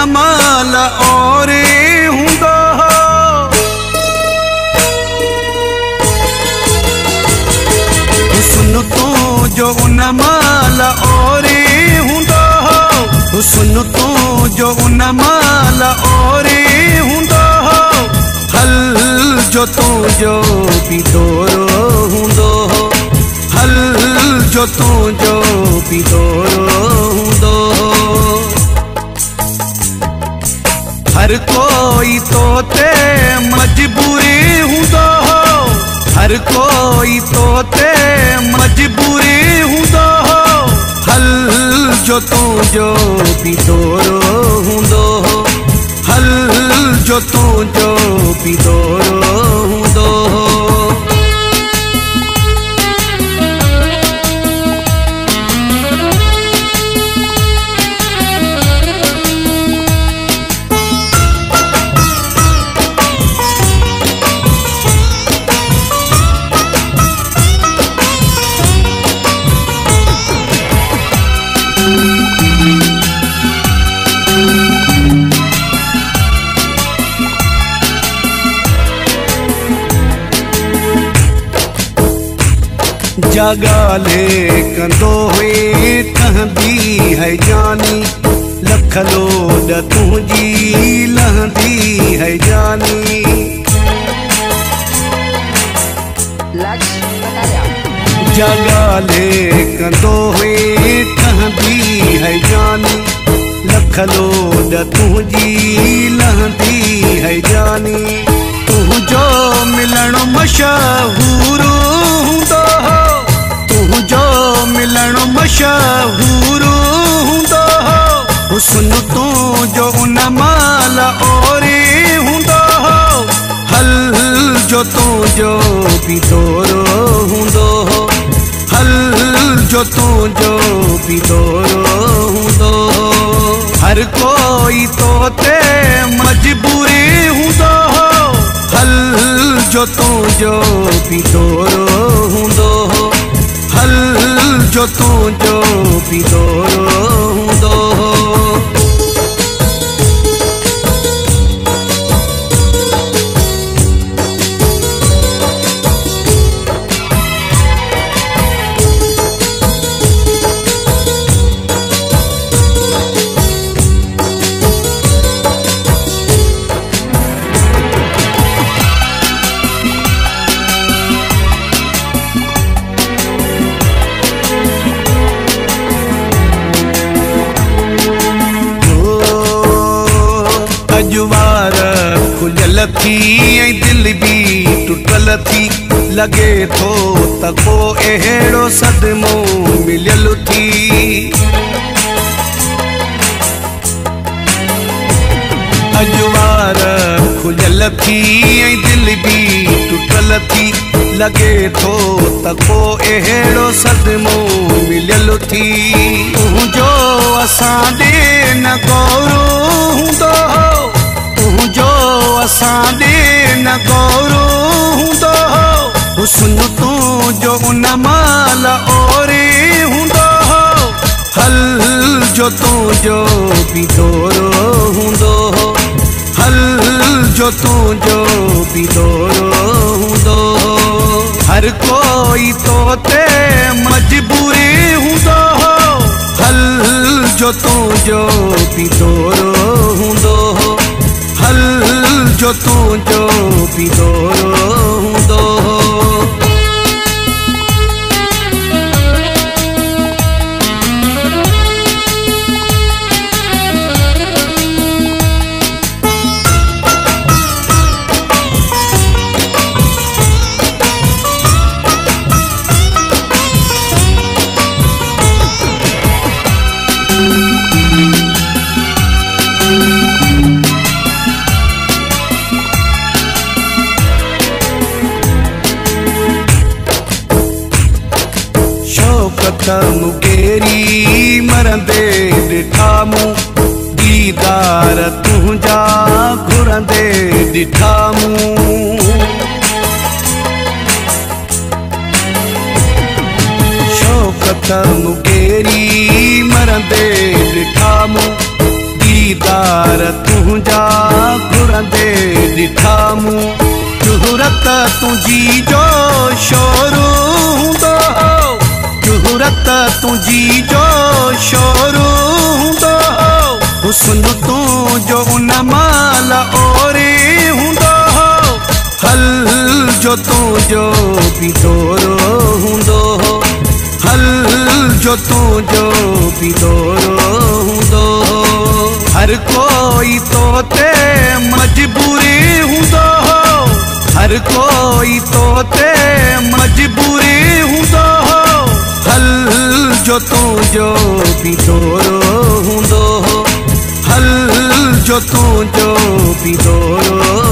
माल और हूंदो हो। हुस्न तो जो उन माल और हूंदो हो। हुस्न तो जो उन माल और हूंदो हो। हल जो तुंहिंजो बि दौरो हूंदो हो। हल जो तुंहिंजो बि दौरो हूंदो हो। हर कोई तो ते मजबूरी हूंदो हो। हर कोई तो ते मजबूरी हूंदो हो। हल जो तुंहिंजो बि दौरो हूंदो हो। हल जो तुंहिंजो बि दौरो हूंदो हो। जगाले कंदो हुए कहंदी है जानी। लख लोड तुंहिंजी लहंदी है जानी। जगाले कंदो हुए कहंदी है जानी। लख लोड तुंहिंजी लहंदी है जानी। तुंहिंजो मिलण मशहूर हूंदो हो। तुंहिंजो मिलण मशहूर हूंदो हो। हुस्न तुंहिंजो उन माल और हूंदो हो। हल जो तुंहिंजो बि दौरो हूंदो हो। हल जो तुंहिंजो बि दौरो हूंदो हो। हर कोई तो ते मजबूरी हूंदो हो। हल जो तुंहिंजो बि दौरो हूंदो हो। हल जो तुंहिंजो बि दौरो हूंदो हो। अजवार खुलियल थी ऐं दिल भी टुटल थी। लगे थो त को अहिड़ो सदमो मिलियल थी। अजवार खुलियल थी ऐं दिल भी टुटल थी। लगे थो त को अहिड़ो सदमो मिलियल थी। तुंहिंजो असां ॾे न गौरो हूंदो हो। तुंहिंजो असां ॾे न गौरो हूंदो हो। हुस्न तुंहिंजो उन माल और हूंदो हो। हल जो तुंहिंजो बि दौरो हूंदो हो। हल जो तुंहिंजो बि दौरो हूंदो हो। हर कोई तो ते मजबूरी हूंदो हो। हल जो तुंहिंजो बि दौरो हूंदो हो। हल जो तुंहिंजो बि दौरो हूंदो हो। मुकेरी मरंदे ॾिठा मूं। दीदार तुंहिंजा घुरंदे ॾिठा मूं। शौक़त मुकेरी मरंदे ॾिठा मूं। दीदार तुझा घुरंदे ॾिठा मूं शुहरत तुझी जो शोरू हूंदो शुहरत तुझी जो शोरू हूंदो हुस्न तुझो उन माल ओरे हूंदो हल जो तुझो भी दौरो हूंदो हल जो तुझो भी दौरो हूंदो हर कोई तो ते मजबूरी हूंदो हर कोई तो ते मजबूरी हूंदो हल जो तुझो भी दौरो हूंदो हल जो तुझो भी दौरो